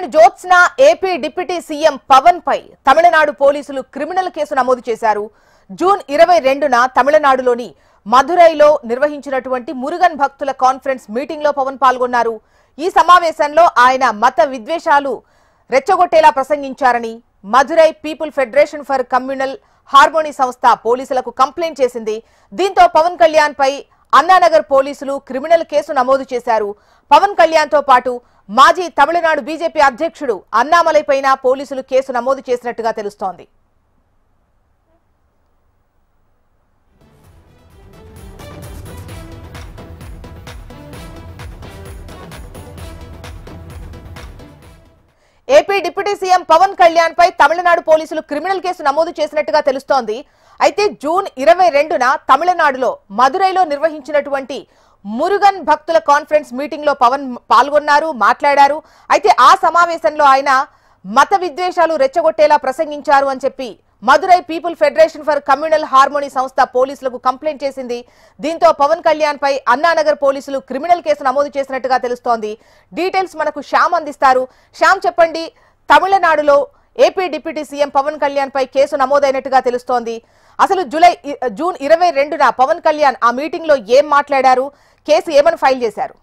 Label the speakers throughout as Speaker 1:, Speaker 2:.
Speaker 1: Heroine Jyotsna AP deputy CM Pawan పై తమిళనాడు పోలీసులు criminal case నమోదు చేశారు. జూన్ 22న తమిళనాడులోని మధురైలో నిర్వహించినటువంటి మురుగన్ భక్తుల కాన్ఫరెన్స్ మీటింగ్ లో పవన్ పాల్గొన్నారు. ఈ సమావేశంలో ఆయన మత విద్వేషాలు రెచ్చగొట్టేలా ప్రసంగించారని Madurai people federation for communal harmony సంస్థ పోలీసులకు కంప్లైంట్ చేసింది. దీంతో పవన్ కళ్యాణ్ పై అన్నానగర్ పోలీసులు క్రిమినల్ కేసు నమోదు చేశారు. పవన్ కళ్యాణ్ తో పాటు మాజీ తమిళనాడు బీజేపీ అధ్యక్షుడు అన్నామలై పైన పోలీసులు కేసు నమోదు చేసినట్టుగా తెలుస్తోంది. AP deputy CM Pawan Kalyan పై తమిళనాడు పోలీసులు క్రిమినల్ కేసు నమోదు చేసినట్టుగా తెలుస్తోంది. అయితే జూన్ 22న తమిళనాడులో మధురైలో నిర్వహించినటువంటి మురుగన్ భక్తుల కాన్ఫరెన్స్ మీటింగ్ లో పవన్ పాల్గొన్నారు, మాట్లాడారు. అయితే ఆ సమావేశంలో ఆయన మత విద్వేషాలు రెచ్చగొట్టేలా ప్రసంగించారు అని చెప్పి Madurai people federation for communal harmony సంస్థ పోలీసులకు కంప్లైంట్ చేసింది. దీంతో పవన్ కళ్యాణ్ పై అన్నానగర్ పోలీసులు క్రిమినల్ కేసు నమోదు చేసినట్టుగా తెలుస్తోంది. డీటెయిల్స్ మనకు శ్యామ్ అందిస్తారు. శ్యామ్, చెప్పండి, తమిళనాడులో AP deputy CM Pawan Kalyan పై కేసు నమోదైనట్టుగా తెలుస్తోంది. అసలు జూన్ 22న పవన్ కళ్యాణ్ ఆ మీటింగ్ లో ఏం మాట్లాడారు, కేసు ఏమని ఫైల్ చేశారు?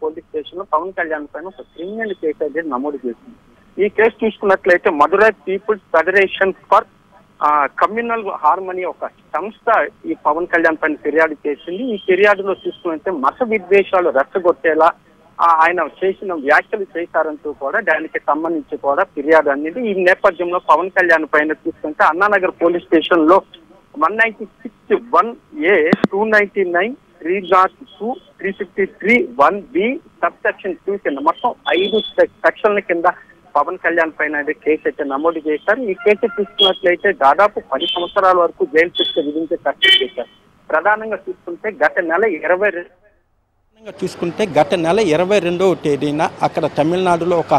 Speaker 2: పోలీస్ స్టేషన్ లో పవన్ కళ్యాణ్ పైన ఒక క్రిమినల్ కేసు అయితే నమోదు చేసింది. ఈ కేసు చూసుకున్నట్లయితే Madurai people's federation for communal harmony ఒక సంస్థ ఈ పవన్ కళ్యాణ్ పైన ఫిర్యాదు చేసింది. ఈ ఫిర్యాదులో చూసుకున్నట్లయితే మత విద్వేషాలు రెచ్చగొట్టేలా ఆయన చేసిన వ్యాఖ్యలు చేశారంటూ కూడా దానికి సంబంధించి కూడా ఫిర్యాదు అనేది. ఈ నేపథ్యంలో పవన్ కళ్యాణ్ పైన చూసుకుంటే అన్నానగర్ పోలీస్ స్టేషన్ లో 196(1)A 299 302 353 1B సబ్ సెక్షన్ 2 కింద మొత్తం 5 సెక్షన్ల కింద పవన్ కళ్యాణ్ పైన కేసు అయితే నమోదు చేశారు. ఈ కేసు తీసుకున్నట్లయితే దాదాపు 10 సంవత్సరాల వరకు జైలు శిక్ష విధించే కష్టం చేశారు. ప్రధానంగా చూసుకుంటే గత నెల 22వ తేదీన అక్కడ తమిళనాడులో ఒక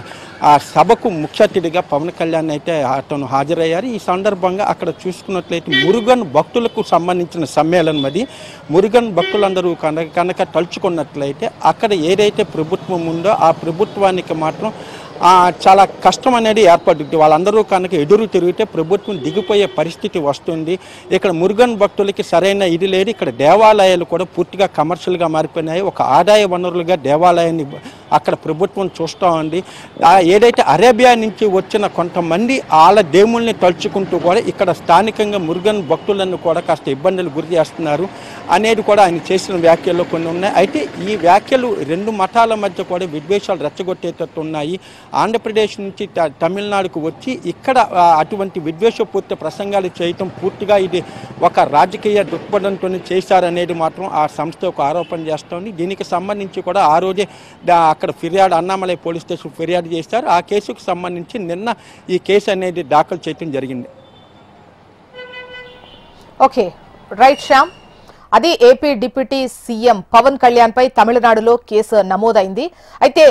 Speaker 2: సభకు ముఖ్య అతిథిగా పవన్ కళ్యాణ్ అయితే అతను హాజరయ్యారు. ఈ సందర్భంగా అక్కడ చూసుకున్నట్లయితే మురుగన్ భక్తులకు సంబంధించిన సమ్మేళనం అది. మురుగన్ భక్తులందరూ కనుక తలుచుకున్నట్లయితే అక్కడ ఏదైతే ప్రభుత్వం ఉందో ఆ ప్రభుత్వానికి మాత్రం చాలా కష్టం అనేది ఏర్పడుతుంది. వాళ్ళందరూ కనుక ఎదురు తిరిగితే ప్రభుత్వం దిగిపోయే పరిస్థితి వస్తుంది. ఇక్కడ మురుగన్ భక్తులకి సరైన ఇది లేదు. ఇక్కడ దేవాలయాలు కూడా పూర్తిగా కమర్షియల్గా మారిపోయినాయి. ఒక ఆదాయ వనరులుగా దేవాలయాన్ని అక్కడ ప్రభుత్వం చూస్తూ ఉంది. ఏదైతే అరేబియా నుంచి వచ్చిన కొంతమంది వాళ్ళ దేవుళ్ళని తలుచుకుంటూ కూడా ఇక్కడ స్థానికంగా మురుగన్ భక్తులను కూడా కాస్త ఇబ్బందులు గురి చేస్తున్నారు అనేది కూడా ఆయన చేసిన వ్యాఖ్యల్లో కొన్ని ఉన్నాయి. అయితే ఈ వ్యాఖ్యలు రెండు మతాల మధ్య కూడా విద్వేషాలు రెచ్చగొట్టేటట్టు ఉన్నాయి. ఆంధ్రప్రదేశ్ నుంచి తమిళనాడుకు వచ్చి ఇక్కడ అటువంటి విద్వేషపూర్తి ప్రసంగాలు చేయటం పూర్తిగా ఇది ఒక రాజకీయ దృక్పథంతో చేశారనేది మాత్రం ఆ సంస్థ ఒక ఆరోపణ చేస్తోంది. దీనికి సంబంధించి కూడా ఆ రోజే అక్కడ ఫిర్యాదు అన్నామలై పోలీస్ స్టేషన్ ఫిర్యాదు చేశారు. ఆ కేసుకు సంబంధించి నిన్న ఈ కేసు అనేది దాఖలు చేయడం జరిగింది.
Speaker 1: Okay, right Shyam. అది AP deputy CM Pawan Kalyan పై తమిళనాడులో కేసు నమోదైంది. అయితే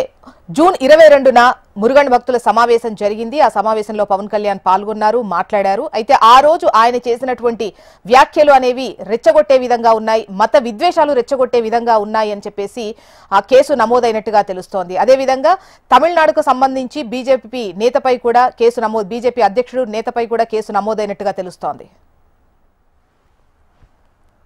Speaker 1: జూన్ 22న మురుగన్ భక్తుల సమావేశం జరిగింది. ఆ సమావేశంలో పవన్ కళ్యాణ్ పాల్గొన్నారు, మాట్లాడారు. అయితే ఆ రోజు ఆయన చేసినటువంటి వ్యాఖ్యలు అనేవి రెచ్చగొట్టే విధంగా ఉన్నాయి, మత విద్వేషాలు రెచ్చగొట్టే విధంగా ఉన్నాయి అని చెప్పేసి ఆ కేసు నమోదైనట్టుగా తెలుస్తోంది. అదేవిధంగా తమిళనాడుకు సంబంధించి బీజేపీ నేతపై కూడా కేసు బీజేపీ అధ్యక్షుడు నేతపై కూడా కేసు నమోదైనట్టుగా తెలుస్తోంది.